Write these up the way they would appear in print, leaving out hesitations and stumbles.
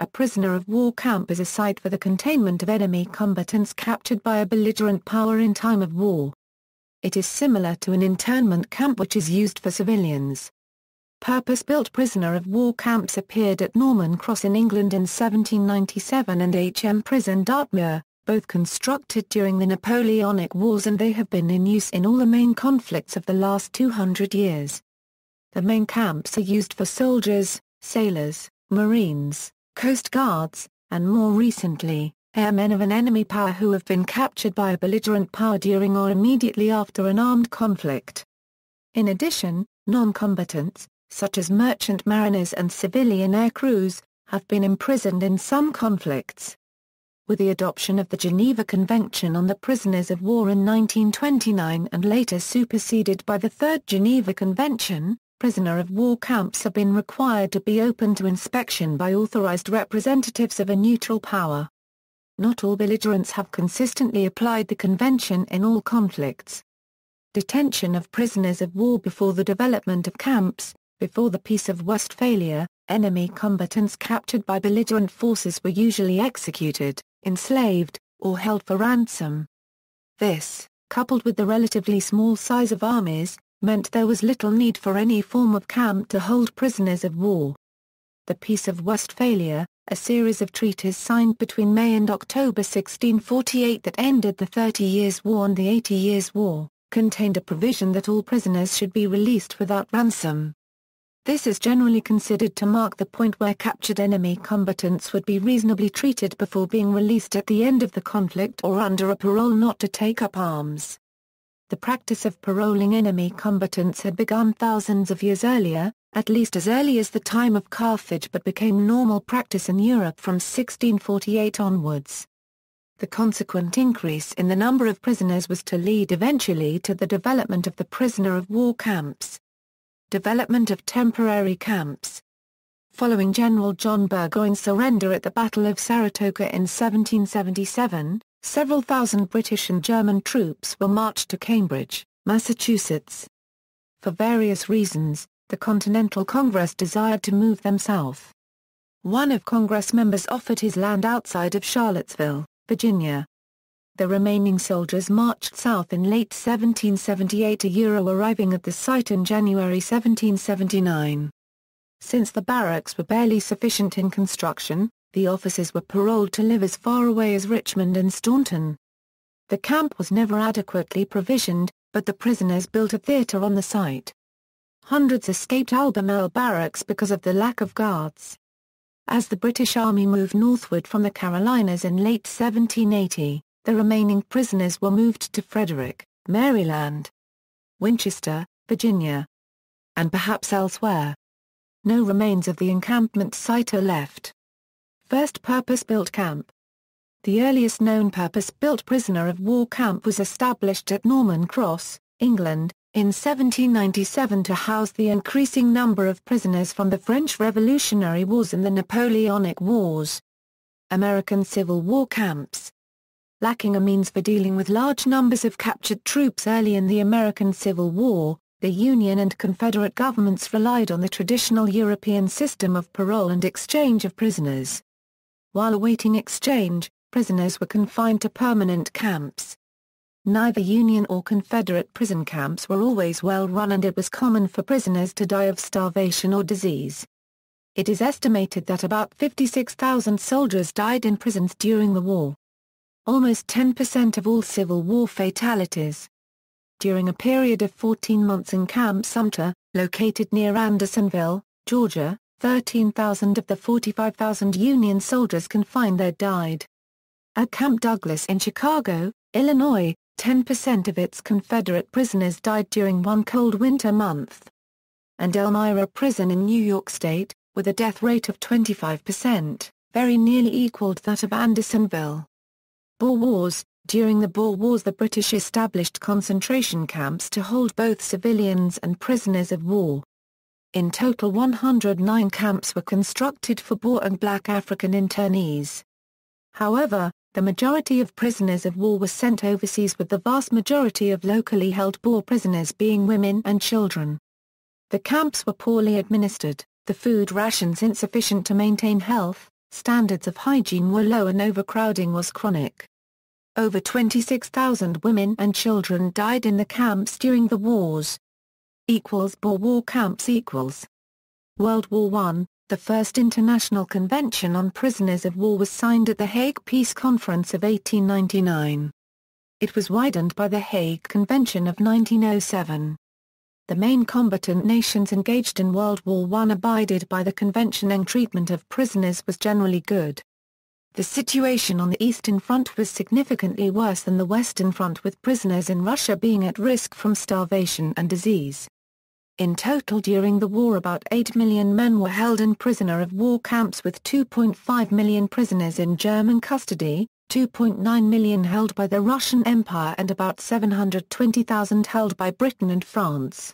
A prisoner of war camp is a site for the containment of enemy combatants captured by a belligerent power in time of war. It is similar to an internment camp which is used for civilians. Purpose-built prisoner of war camps appeared at Norman Cross in England in 1797 and H.M. Prison Dartmoor, both constructed during the Napoleonic Wars, and they have been in use in all the main conflicts of the last 200 years. The main camps are used for soldiers, sailors, marines, coast guards, and more recently, airmen of an enemy power who have been captured by a belligerent power during or immediately after an armed conflict. In addition, non-combatants, such as merchant mariners and civilian air crews, have been imprisoned in some conflicts. With the adoption of the Geneva Convention on the Prisoners of War in 1929 and later superseded by the Third Geneva Convention, prisoner of war camps have been required to be open to inspection by authorized representatives of a neutral power. Not all belligerents have consistently applied the convention in all conflicts. Detention of prisoners of war. Before the development of camps, before the Peace of Westphalia, enemy combatants captured by belligerent forces were usually executed, enslaved, or held for ransom. This, coupled with the relatively small size of armies, meant there was little need for any form of camp to hold prisoners of war. The Peace of Westphalia, a series of treaties signed between May and October 1648 that ended the 30 Years' War and the 80 Years' War, contained a provision that all prisoners should be released without ransom. This is generally considered to mark the point where captured enemy combatants would be reasonably treated before being released at the end of the conflict or under a parole not to take up arms. The practice of paroling enemy combatants had begun thousands of years earlier, at least as early as the time of Carthage, but became normal practice in Europe from 1648 onwards. The consequent increase in the number of prisoners was to lead eventually to the development of the prisoner of war camps. Development of temporary camps. Following General John Burgoyne's surrender at the Battle of Saratoga in 1777, several thousand British and German troops were marched to Cambridge, Massachusetts. For various reasons, the Continental Congress desired to move them south. One of Congress members offered his land outside of Charlottesville, Virginia. The remaining soldiers marched south in late 1778, arriving at the site in January 1779. Since the barracks were barely sufficient in construction, the officers were paroled to live as far away as Richmond and Staunton. The camp was never adequately provisioned, but the prisoners built a theater on the site. Hundreds escaped Albemarle Barracks because of the lack of guards. As the British Army moved northward from the Carolinas in late 1780, the remaining prisoners were moved to Frederick, Maryland, Winchester, Virginia, and perhaps elsewhere. No remains of the encampment site are left. First purpose-built camp. The earliest known purpose-built prisoner of war camp was established at Norman Cross, England, in 1797 to house the increasing number of prisoners from the French Revolutionary Wars and the Napoleonic Wars. American Civil War camps. Lacking a means for dealing with large numbers of captured troops early in the American Civil War, the Union and Confederate governments relied on the traditional European system of parole and exchange of prisoners. While awaiting exchange, prisoners were confined to permanent camps. Neither Union or Confederate prison camps were always well run, and it was common for prisoners to die of starvation or disease. It is estimated that about 56,000 soldiers died in prisons during the war. Almost 10% of all Civil War fatalities. During a period of 14 months in Camp Sumter, located near Andersonville, Georgia, 13,000 of the 45,000 Union soldiers confined there died. At Camp Douglas in Chicago, Illinois, 10% of its Confederate prisoners died during one cold winter month. And Elmira Prison in New York State, with a death rate of 25%, very nearly equaled that of Andersonville. Boer Wars. During the Boer Wars, the British established concentration camps to hold both civilians and prisoners of war. In total 109 camps were constructed for Boer and black African internees. However, the majority of prisoners of war were sent overseas, with the vast majority of locally held Boer prisoners being women and children. The camps were poorly administered, the food rations insufficient to maintain health, Standards of hygiene were low and overcrowding was chronic. Over 26,000 women and children died in the camps during the wars. Boer war camps equals. World War I, the first international convention on prisoners of war was signed at the Hague Peace Conference of 1899. It was widened by the Hague Convention of 1907. The main combatant nations engaged in World War I abided by the convention and treatment of prisoners was generally good. The situation on the Eastern Front was significantly worse than the Western Front, with prisoners in Russia being at risk from starvation and disease. In total during the war about 8 million men were held in prisoner of war camps, with 2.5 million prisoners in German custody, 2.9 million held by the Russian Empire and about 720,000 held by Britain and France.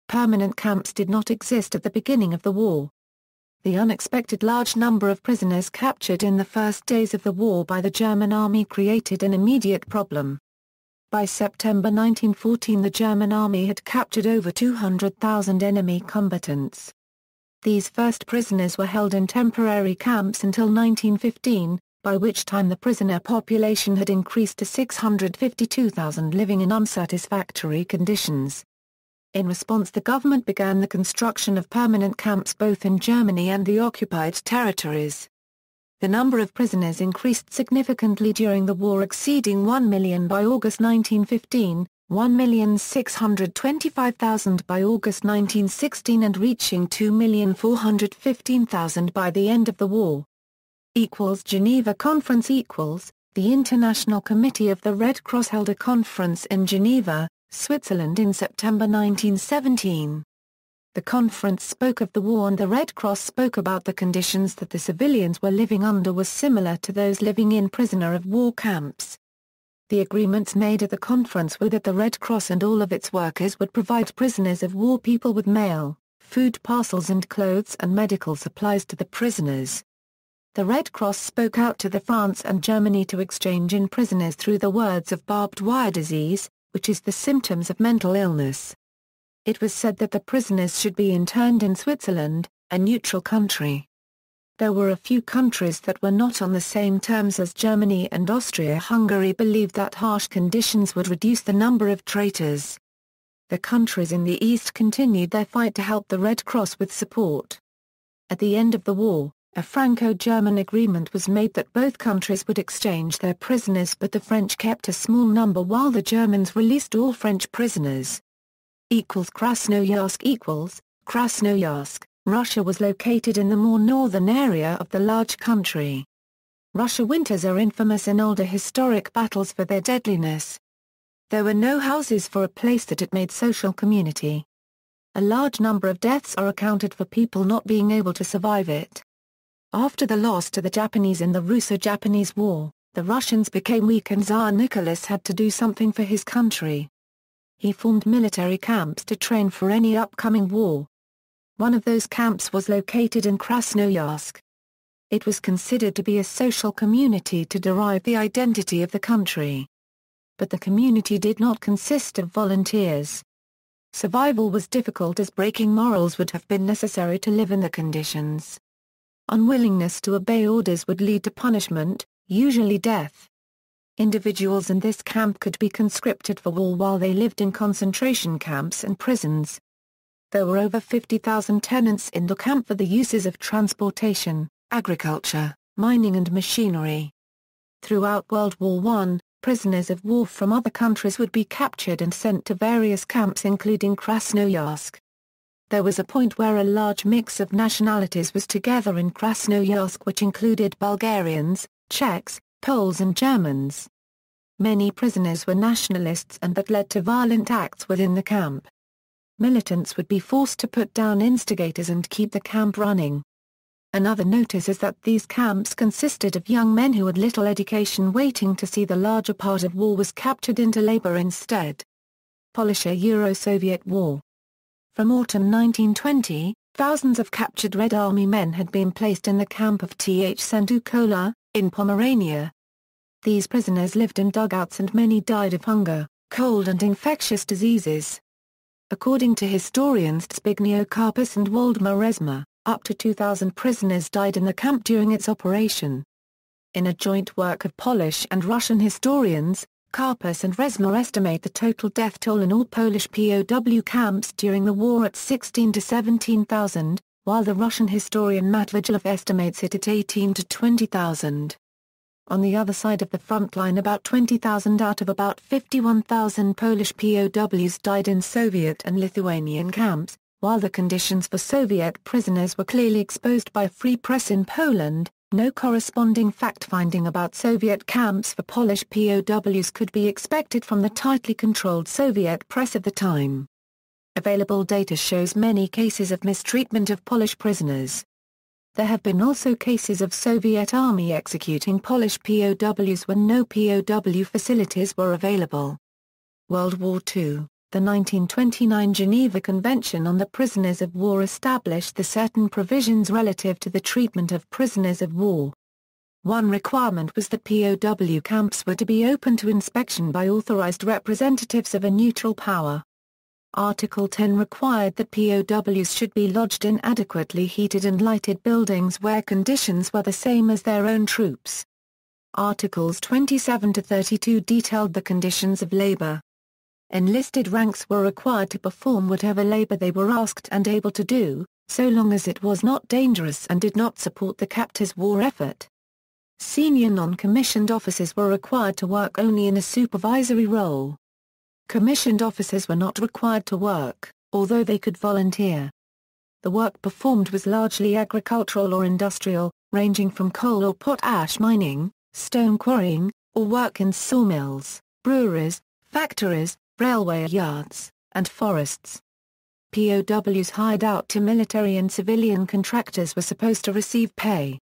Permanent camps did not exist at the beginning of the war. The unexpected large number of prisoners captured in the first days of the war by the German army created an immediate problem. By September 1914 the German army had captured over 200,000 enemy combatants. These first prisoners were held in temporary camps until 1915, by which time the prisoner population had increased to 652,000 living in unsatisfactory conditions. In response, the government began the construction of permanent camps both in Germany and the occupied territories. The number of prisoners increased significantly during the war, exceeding 1 million by August 1915, 1,625,000 by August 1916 and reaching 2,415,000 by the end of the war. Geneva Conference The International Committee of the Red Cross held a conference in Geneva, Switzerland in September 1917. The conference spoke of the war and the Red Cross spoke about the conditions that the civilians were living under was similar to those living in prisoner of war camps. The agreements made at the conference were that the Red Cross and all of its workers would provide prisoners of war people with mail, food parcels and clothes and medical supplies to the prisoners. The Red Cross spoke out to the France and Germany to exchange in prisoners through the words of barbed wire disease, which is the symptoms of mental illness. It was said that the prisoners should be interned in Switzerland, a neutral country. There were a few countries that were not on the same terms as Germany and Austria-Hungary believed that harsh conditions would reduce the number of traitors. The countries in the East continued their fight to help the Red Cross with support. At the end of the war, a Franco-German agreement was made that both countries would exchange their prisoners, but the French kept a small number while the Germans released all French prisoners. Krasnoyarsk Krasnoyarsk, Russia was located in the more northern area of the large country. Russia winters are infamous in older historic battles for their deadliness. There were no houses for a place that it made social community. A large number of deaths are accounted for people not being able to survive it. After the loss to the Japanese in the Russo-Japanese War, the Russians became weak and Tsar Nicholas had to do something for his country. He formed military camps to train for any upcoming war. One of those camps was located in Krasnoyarsk. It was considered to be a social community to derive the identity of the country. But the community did not consist of volunteers. Survival was difficult as breaking morals would have been necessary to live in the conditions. Unwillingness to obey orders would lead to punishment, usually death. Individuals in this camp could be conscripted for war while they lived in concentration camps and prisons. There were over 50,000 tenants in the camp for the uses of transportation, agriculture, mining and machinery. Throughout World War I, prisoners of war from other countries would be captured and sent to various camps including Krasnoyarsk. There was a point where a large mix of nationalities was together in Krasnoyarsk, which included Bulgarians, Czechs, Poles and Germans. Many prisoners were nationalists and that led to violent acts within the camp. Militants would be forced to put down instigators and keep the camp running. Another notice is that these camps consisted of young men who had little education waiting to see the larger part of war was captured into labor instead. Polish-Euro-Soviet War. From autumn 1920, thousands of captured Red Army men had been placed in the camp of Th Sandukola, in Pomerania. These prisoners lived in dugouts and many died of hunger, cold and infectious diseases. According to historians Zbigniew Karpus and Waldemar Resma, Up to 2,000 prisoners died in the camp during its operation. In a joint work of Polish and Russian historians, Karpus and Resmer estimate the total death toll in all Polish POW camps during the war at 16 to 17,000, while the Russian historian Matvigelov estimates it at 18 to 20,000. On the other side of the front line, about 20,000 out of about 51,000 Polish POWs died in Soviet and Lithuanian camps, while the conditions for Soviet prisoners were clearly exposed by free press in Poland. No corresponding fact-finding about Soviet camps for Polish POWs could be expected from the tightly controlled Soviet press of the time. Available data shows many cases of mistreatment of Polish prisoners. There have been also cases of Soviet army executing Polish POWs when no POW facilities were available. World War II. The 1929 Geneva Convention on the Prisoners of War established the certain provisions relative to the treatment of prisoners of war. One requirement was that POW camps were to be open to inspection by authorized representatives of a neutral power. Article 10 required that POWs should be lodged in adequately heated and lighted buildings where conditions were the same as their own troops. Articles 27 to 32 detailed the conditions of labor. Enlisted ranks were required to perform whatever labor they were asked and able to do, so long as it was not dangerous and did not support the captor's war effort. Senior non-commissioned officers were required to work only in a supervisory role. Commissioned officers were not required to work, although they could volunteer. The work performed was largely agricultural or industrial, ranging from coal or potash mining, stone quarrying, or work in sawmills, breweries, factories, railway yards, and forests. POWs hired out to military and civilian contractors were supposed to receive pay.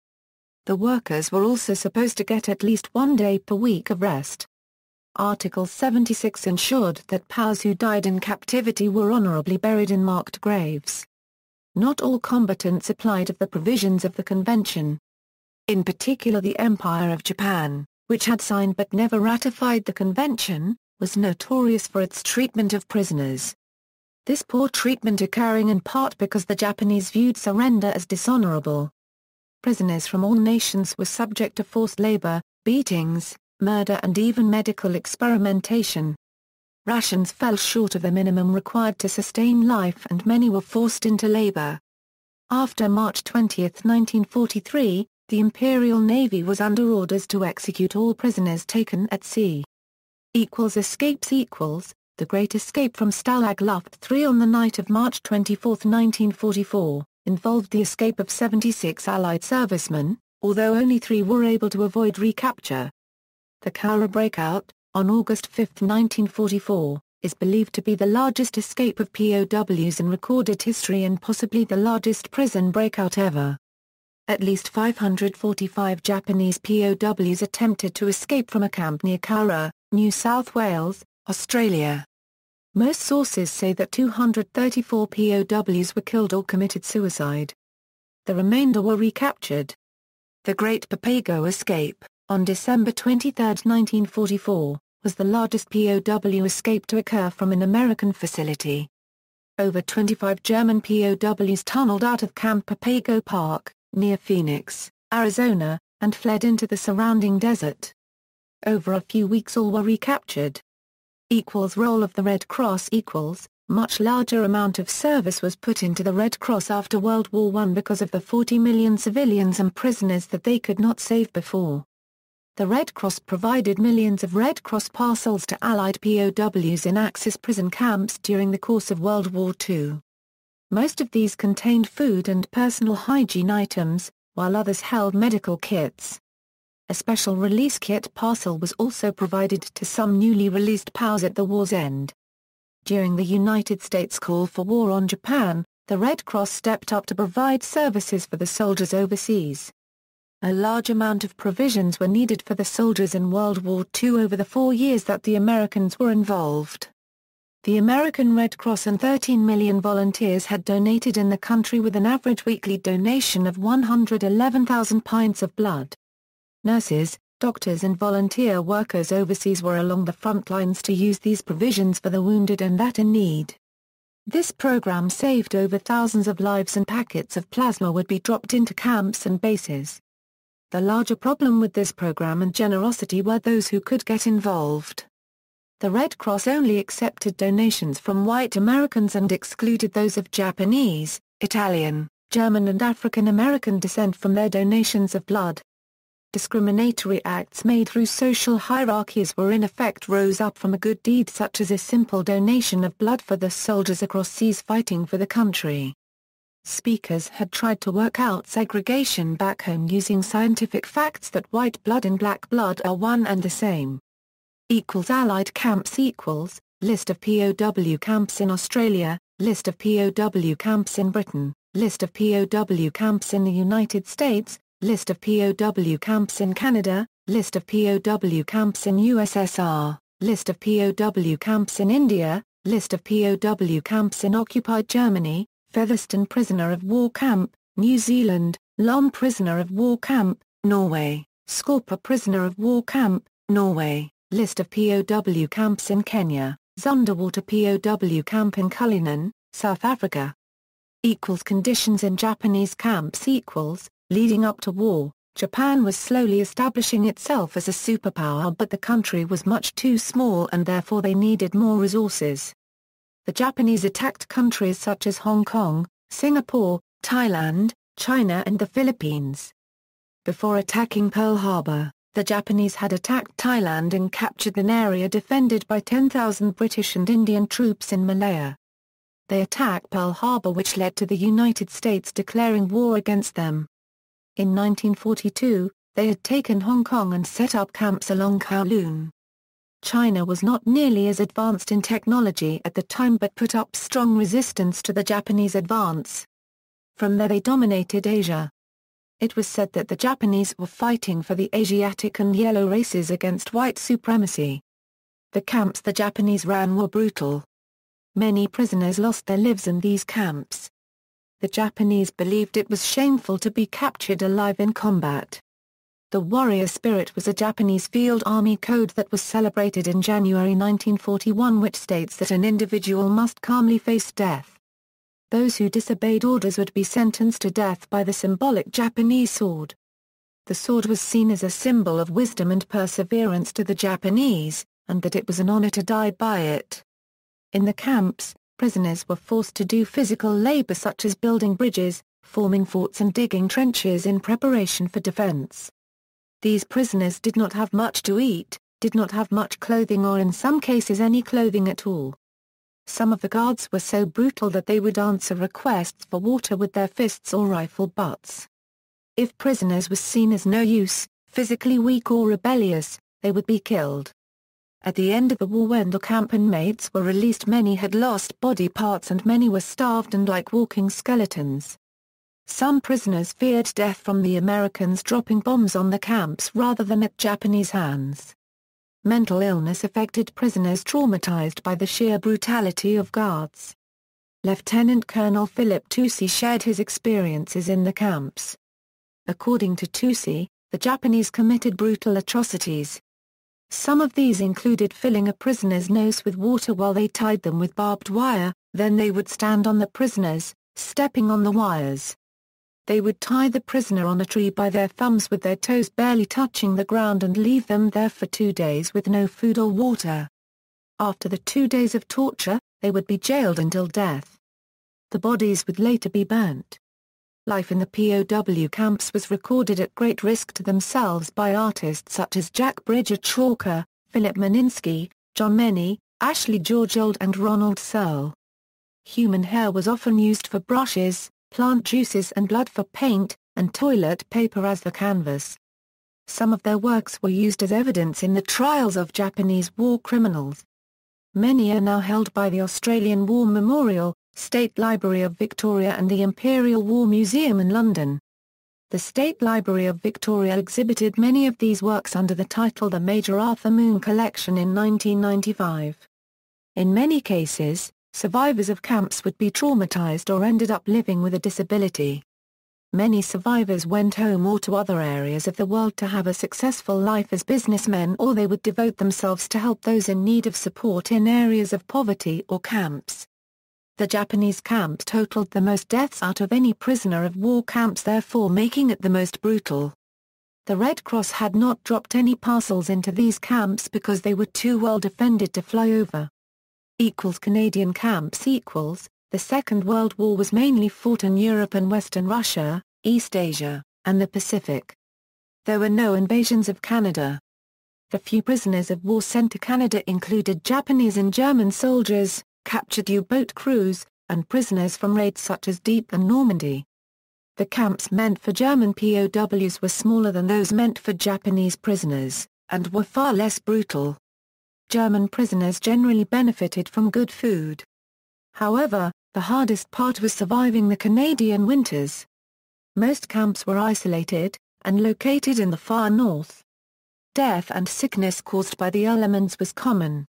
The workers were also supposed to get at least 1 day per week of rest. Article 76 ensured that POWs who died in captivity were honorably buried in marked graves. Not all combatants applied of the provisions of the convention. In particular, the Empire of Japan, which had signed but never ratified the convention, was notorious for its treatment of prisoners. This poor treatment occurring in part because the Japanese viewed surrender as dishonorable. Prisoners from all nations were subject to forced labor, beatings, murder and even medical experimentation. Rations fell short of the minimum required to sustain life and many were forced into labor. After March 20, 1943, the Imperial Navy was under orders to execute all prisoners taken at sea. Escapes The Great Escape from Stalag Luft III on the night of March 24, 1944, involved the escape of 76 Allied servicemen, although only 3 were able to avoid recapture. The Cowra breakout, on August 5, 1944, is believed to be the largest escape of POWs in recorded history and possibly the largest prison breakout ever. At least 545 Japanese POWs attempted to escape from a camp near Cowra, New South Wales, Australia. Most sources say that 234 POWs were killed or committed suicide. The remainder were recaptured. The Great Papago Escape, on December 23, 1944, was the largest POW escape to occur from an American facility. Over 25 German POWs tunneled out of Camp Papago Park, near Phoenix, Arizona, and fled into the surrounding desert. Over a few weeks all were recaptured. Role of the Red Cross Much larger amount of service was put into the Red Cross after World War I because of the 40 million civilians and prisoners that they could not save before. The Red Cross provided millions of Red Cross parcels to Allied POWs in Axis prison camps during the course of World War II. Most of these contained food and personal hygiene items, while others held medical kits. A special release kit parcel was also provided to some newly released POWs at the war's end. During the United States call for war on Japan, the Red Cross stepped up to provide services for the soldiers overseas. A large amount of provisions were needed for the soldiers in World War II over the 4 years that the Americans were involved. The American Red Cross and 13 million volunteers had donated in the country with an average weekly donation of 111,000 pints of blood. Nurses, doctors and volunteer workers overseas were along the front lines to use these provisions for the wounded and that in need. This program saved over thousands of lives, and packets of plasma would be dropped into camps and bases. The larger problem with this program and generosity were those who could get involved. The Red Cross only accepted donations from white Americans and excluded those of Japanese, Italian, German and African American descent from their donations of blood. Discriminatory acts made through social hierarchies were in effect rose up from a good deed such as a simple donation of blood for the soldiers across seas fighting for the country. Speakers had tried to work out segregation back home using scientific facts that white blood and black blood are one and the same. Allied camps equals, list of POW camps in Australia, list of POW camps in Britain, list of POW camps in the United States, list of POW camps in Canada, list of POW camps in USSR, list of POW camps in India, list of POW camps in occupied Germany, Featherstone prisoner of war camp, New Zealand, Lom prisoner of war camp, Norway, Skorpa prisoner of war camp, Norway, list of POW camps in Kenya, Zonderwater POW camp in Cullinan, South Africa. Conditions in Japanese camps equals, leading up to war, Japan was slowly establishing itself as a superpower, but the country was much too small and therefore they needed more resources. The Japanese attacked countries such as Hong Kong, Singapore, Thailand, China and the Philippines. Before attacking Pearl Harbor, the Japanese had attacked Thailand and captured an area defended by 10,000 British and Indian troops in Malaya. They attacked Pearl Harbor, which led to the United States declaring war against them. In 1942, they had taken Hong Kong and set up camps along Kowloon. China was not nearly as advanced in technology at the time but put up strong resistance to the Japanese advance. From there they dominated Asia. It was said that the Japanese were fighting for the Asiatic and yellow races against white supremacy. The camps the Japanese ran were brutal. Many prisoners lost their lives in these camps. The Japanese believed it was shameful to be captured alive in combat. The warrior spirit was a Japanese field army code that was celebrated in January 1941, which states that an individual must calmly face death. Those who disobeyed orders would be sentenced to death by the symbolic Japanese sword. The sword was seen as a symbol of wisdom and perseverance to the Japanese, and that it was an honor to die by it. In the camps, prisoners were forced to do physical labor such as building bridges, forming forts and digging trenches in preparation for defense. These prisoners did not have much to eat, did not have much clothing or in some cases any clothing at all. Some of the guards were so brutal that they would answer requests for water with their fists or rifle butts. If prisoners were seen as no use, physically weak or rebellious, they would be killed. At the end of the war, when the camp inmates were released, many had lost body parts and many were starved and like walking skeletons. Some prisoners feared death from the Americans dropping bombs on the camps rather than at Japanese hands. Mental illness affected prisoners traumatized by the sheer brutality of guards. Lieutenant Colonel Philip Toucey shared his experiences in the camps. According to Toucey, the Japanese committed brutal atrocities. Some of these included filling a prisoner's nose with water while they tied them with barbed wire, then they would stand on the prisoners, stepping on the wires. They would tie the prisoner on a tree by their thumbs with their toes barely touching the ground and leave them there for 2 days with no food or water. After the 2 days of torture, they would be jailed until death. The bodies would later be burnt. Life in the POW camps was recorded at great risk to themselves by artists such as Jack Bridger Chalker, Philip Meninsky, John Meney, Ashley George Old and Ronald Searle. Human hair was often used for brushes, plant juices and blood for paint, and toilet paper as the canvas. Some of their works were used as evidence in the trials of Japanese war criminals. Many are now held by the Australian War Memorial, State Library of Victoria and the Imperial War Museum in London. The State Library of Victoria exhibited many of these works under the title The Major Arthur Moon Collection in 1995. In many cases, survivors of camps would be traumatized or ended up living with a disability. Many survivors went home or to other areas of the world to have a successful life as businessmen, or they would devote themselves to help those in need of support in areas of poverty or camps. The Japanese camps totaled the most deaths out of any prisoner of war camps, therefore making it the most brutal. The Red Cross had not dropped any parcels into these camps because they were too well defended to fly over. Canadian camps. The Second World War was mainly fought in Europe and Western Russia, East Asia, and the Pacific. There were no invasions of Canada. The few prisoners of war sent to Canada included Japanese and German soldiers, captured U-boat crews, and prisoners from raids such as Dieppe and Normandy. The camps meant for German POWs were smaller than those meant for Japanese prisoners, and were far less brutal. German prisoners generally benefited from good food. However, the hardest part was surviving the Canadian winters. Most camps were isolated, and located in the far north. Death and sickness caused by the elements was common.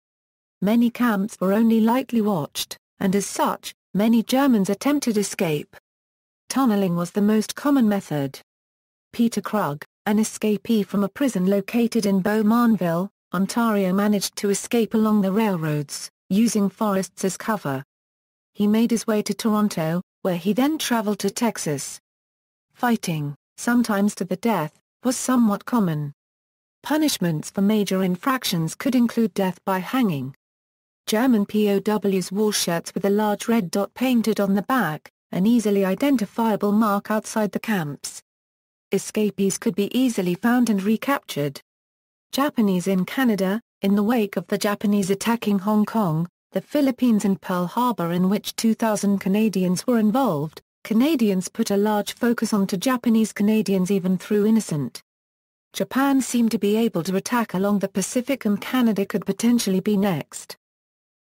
Many camps were only lightly watched, and as such, many Germans attempted escape. Tunneling was the most common method. Peter Krug, an escapee from a prison located in Beaumontville, Ontario, managed to escape along the railroads, using forests as cover. He made his way to Toronto, where he then traveled to Texas. Fighting, sometimes to the death, was somewhat common. Punishments for major infractions could include death by hanging. German POWs wore shirts with a large red dot painted on the back, an easily identifiable mark outside the camps. Escapees could be easily found and recaptured. Japanese in Canada. In the wake of the Japanese attacking Hong Kong, the Philippines and Pearl Harbor, in which 2,000 Canadians were involved, Canadians put a large focus onto Japanese Canadians even through innocent. Japan seemed to be able to attack along the Pacific, and Canada could potentially be next.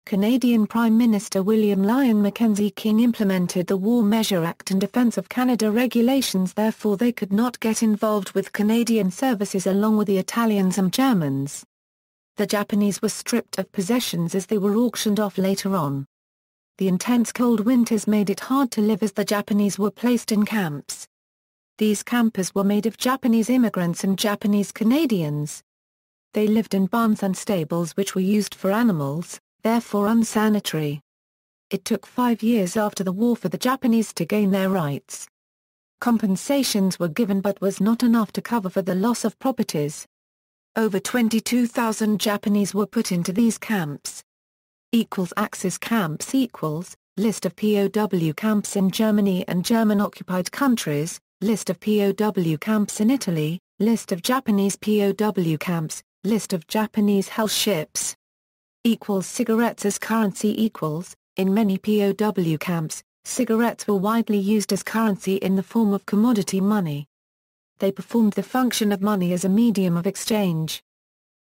Canadian Prime Minister William Lyon Mackenzie King implemented the War Measure Act and Defence of Canada regulations, therefore they could not get involved with Canadian services along with the Italians and Germans. The Japanese were stripped of possessions as they were auctioned off later on. The intense cold winters made it hard to live as the Japanese were placed in camps. These campers were made of Japanese immigrants and Japanese Canadians. They lived in barns and stables which were used for animals, therefore unsanitary. It took 5 years after the war for the Japanese to gain their rights. Compensations were given but was not enough to cover for the loss of properties. Over 22,000 Japanese were put into these camps. Axis camps. List of POW camps in Germany and German-occupied countries, list of POW camps in Italy, list of Japanese POW camps, list of Japanese hell ships. Cigarettes as currency. In many POW camps, cigarettes were widely used as currency in the form of commodity money. They performed the function of money as a medium of exchange.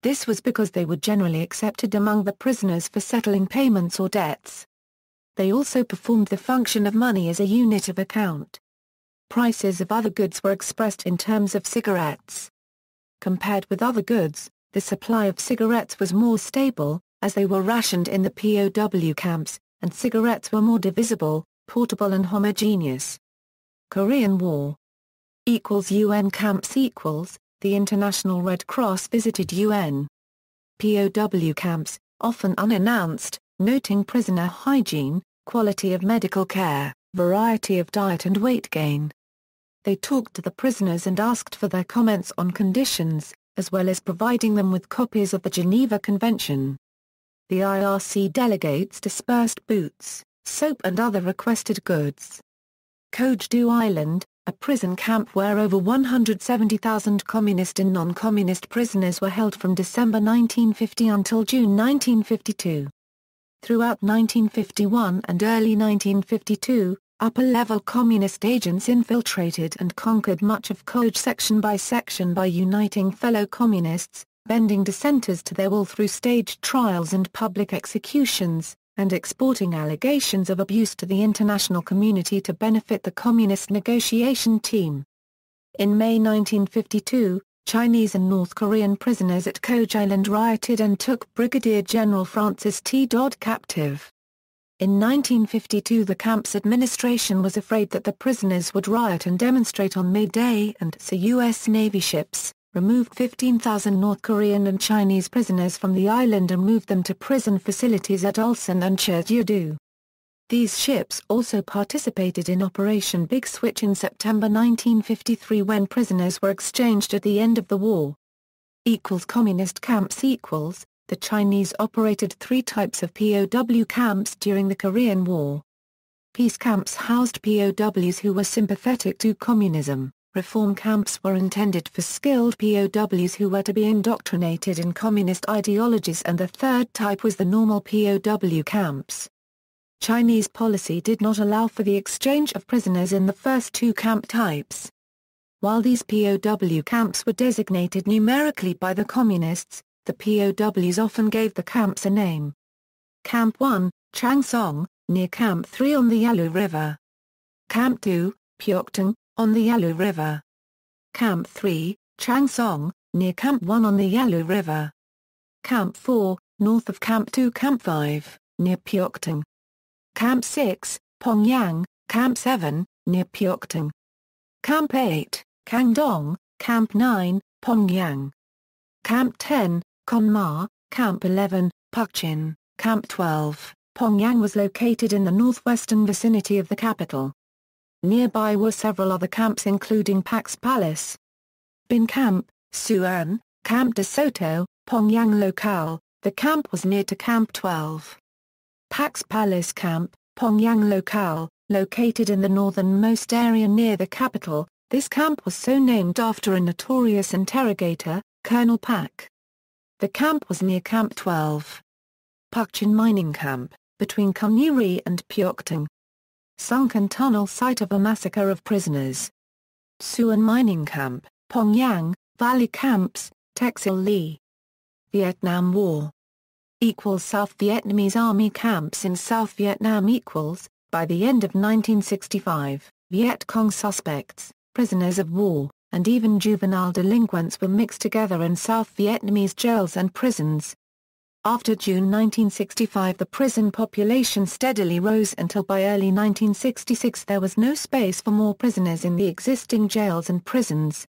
This was because they were generally accepted among the prisoners for settling payments or debts. They also performed the function of money as a unit of account. Prices of other goods were expressed in terms of cigarettes. Compared with other goods, the supply of cigarettes was more stable, as they were rationed in the POW camps, and cigarettes were more divisible, portable and homogeneous. Korean War. UN camps. The International Red Cross visited UN POW camps, often unannounced, noting prisoner hygiene, quality of medical care, variety of diet and weight gain. They talked to the prisoners and asked for their comments on conditions, as well as providing them with copies of the Geneva Convention. The IRC delegates dispersed boots, soap and other requested goods. Jeju Island, a prison camp where over 170,000 communist and non-communist prisoners were held from December 1950 until June 1952. Throughout 1951 and early 1952, upper-level communist agents infiltrated and conquered much of Jeju section by uniting fellow communists, bending dissenters to their will through staged trials and public executions, and exporting allegations of abuse to the international community to benefit the Communist negotiation team. In May 1952, Chinese and North Korean prisoners at Jeju Island rioted and took Brigadier General Francis T. Dodd captive. In 1952 the camp's administration was afraid that the prisoners would riot and demonstrate on May Day, and so U.S. Navy ships removed 15,000 North Korean and Chinese prisoners from the island and moved them to prison facilities at Ulsan and Jeju-do. These ships also participated in Operation Big Switch in September 1953 when prisoners were exchanged at the end of the war. Communist camps. The Chinese operated three types of POW camps during the Korean War. Peace camps housed POWs who were sympathetic to communism. Reform camps were intended for skilled POWs who were to be indoctrinated in communist ideologies, and the third type was the normal POW camps. Chinese policy did not allow for the exchange of prisoners in the first two camp types. While these POW camps were designated numerically by the Communists, the POWs often gave the camps a name. Camp 1, Changsong, near Camp 3 on the Yalu River. Camp 2, Pyeongtaeng, on the Yalu River. Camp 3, Changsong, near Camp 1 on the Yalu River. Camp 4, north of Camp 2. Camp 5, near Pyeongtaeng. Camp 6, Pongyang, Camp 7, near Pyeongtaeng. Camp 8, Kangdong, Camp 9, Pongyang. Camp 10, Konma, Camp 11, Pukchin, Camp 12, Pongyang was located in the northwestern vicinity of the capital. Nearby were several other camps including Pax Palace, Bin Camp, Suan, Camp de Soto, Pongyang Locale. The camp was near to Camp 12. Pax Palace Camp, Pongyang Locale, located in the northernmost area near the capital. This camp was so named after a notorious interrogator, Colonel Pak. The camp was near Camp 12. Pukchin Mining Camp, between Kunuri and Pyeongtaeng. Sunken tunnel site of a massacre of prisoners. Suan Mining Camp, Pongyang, Valley Camps, Texel Lee. Vietnam War. South Vietnamese Army camps in South Vietnam. By the end of 1965, Viet Cong suspects, prisoners of war, and even juvenile delinquents were mixed together in South Vietnamese jails and prisons. After June 1965, the prison population steadily rose until by early 1966 there was no space for more prisoners in the existing jails and prisons.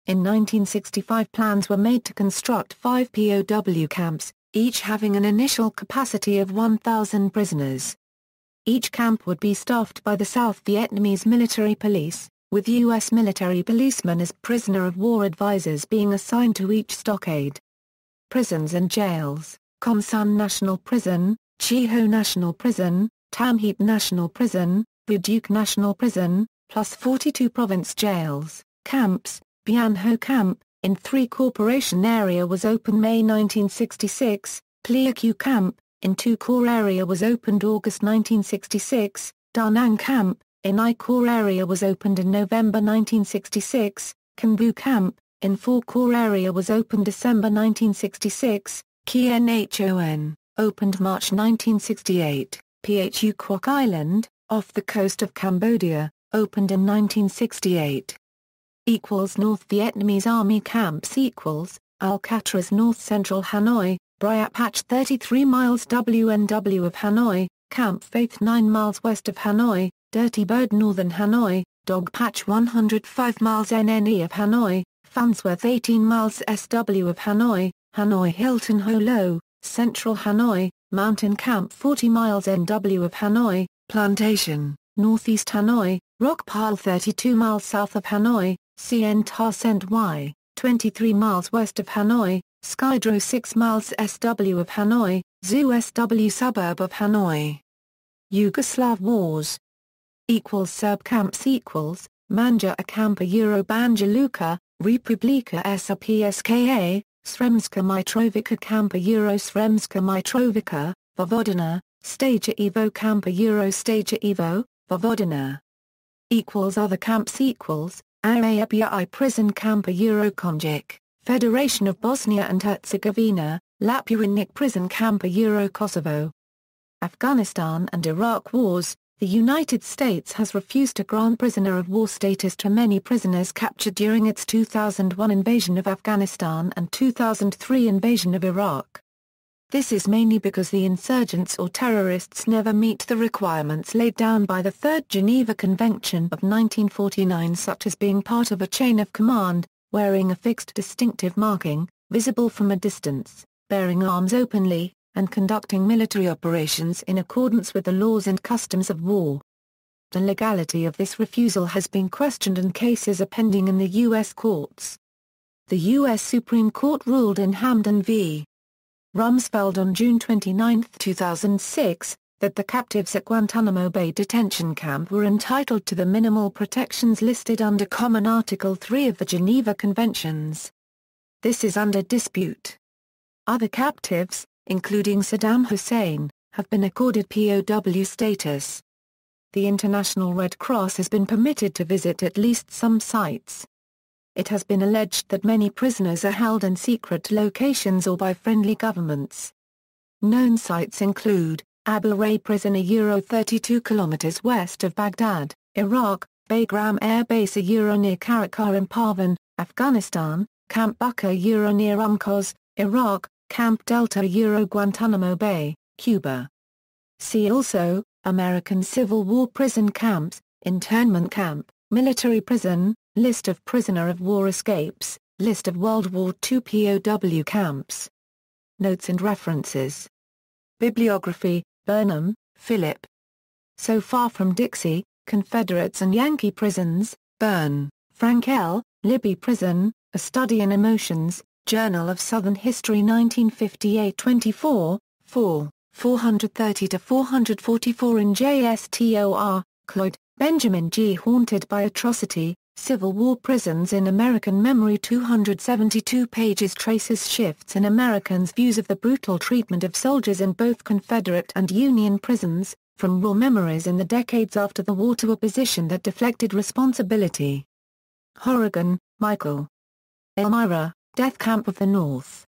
In 1965 plans were made to construct 5 POW camps, each having an initial capacity of 1,000 prisoners. Each camp would be staffed by the South Vietnamese military police, with U.S. military policemen as prisoner of war advisors being assigned to each stockade. Prisons and jails: Con Son National Prison, Chi Ho National Prison, Tam Heap National Prison, Bu Duc National Prison, plus 42 province jails. Camps: Bien Ho Camp, in 3 Corporation area was opened May 1966, Pleaque Camp, in 2 Corps area was opened August 1966, Da Nang Camp, in I Corps area was opened in November 1966, Can Bu Camp, in 4 Corps area was opened December 1966, Kien Hon, opened March 1968, Phu Quoc Island, off the coast of Cambodia, opened in 1968. North Vietnamese Army camps Alcatraz North Central Hanoi, Bria Patch 33 miles WNW of Hanoi, Camp Faith 9 miles west of Hanoi, Dirty Bird Northern Hanoi, Dog Patch 105 miles NNE of Hanoi, Fansworth 18 miles SW of Hanoi, Hanoi Hilton Ho Lo, Central Hanoi, Mountain Camp 40 miles NW of Hanoi, Plantation, Northeast Hanoi, Rock Pile 32 miles south of Hanoi, Sien Ta Cent Y, 23 miles west of Hanoi, Skydro 6 miles SW of Hanoi, Zoo SW suburb of Hanoi. Yugoslav Wars. Serb camps Manja a Campa Euro Banja Luka, Republika Srpska, Sremska Mitrovica Campa Euro Sremska Mitrovica, Vojvodina, Staja Evo Campa Euro Staja Evo, Vojvodina. Other camps Arabia I Prison Campa Euro Konjic, Federation of Bosnia and Herzegovina, Lapuinic Prison Campa Euro Kosovo. Afghanistan and Iraq Wars. The United States has refused to grant prisoner of war status to many prisoners captured during its 2001 invasion of Afghanistan and 2003 invasion of Iraq. This is mainly because the insurgents or terrorists never meet the requirements laid down by the Third Geneva Convention of 1949, such as being part of a chain of command, wearing a fixed distinctive marking, visible from a distance, bearing arms openly, and conducting military operations in accordance with the laws and customs of war. The legality of this refusal has been questioned and cases are pending in the U.S. courts. The U.S. Supreme Court ruled in Hamdan v. Rumsfeld on June 29, 2006, that the captives at Guantanamo Bay Detention Camp were entitled to the minimal protections listed under Common Article 3 of the Geneva Conventions. This is under dispute. Other captives, including Saddam Hussein, have been accorded POW status. The International Red Cross has been permitted to visit at least some sites. It has been alleged that many prisoners are held in secret locations or by friendly governments. Known sites include Abu Ghraib Prison €32 km west of Baghdad, Iraq, Bagram Air Base near Karakar in Parvin, Afghanistan, Camp Bucca near Umkoz, Iraq, Camp Delta Guantanamo Bay, Cuba. See also, American Civil War prison camps, internment camp, military prison, list of prisoner of war escapes, list of World War II POW camps. Notes and references. Bibliography, Burnham, Philip. So Far from Dixie, Confederates and Yankee Prisons, Byrne, Frank L., Libby Prison, A Study in Emotions, Journal of Southern History 1958 24, 430-444 in JSTOR, Cloyd, Benjamin G. Haunted by Atrocity, Civil War Prisons in American Memory 272 pages traces shifts in Americans' views of the brutal treatment of soldiers in both Confederate and Union prisons, from raw memories in the decades after the war to a position that deflected responsibility. Horrigan, Michael. Elmira, Death Camp of the North.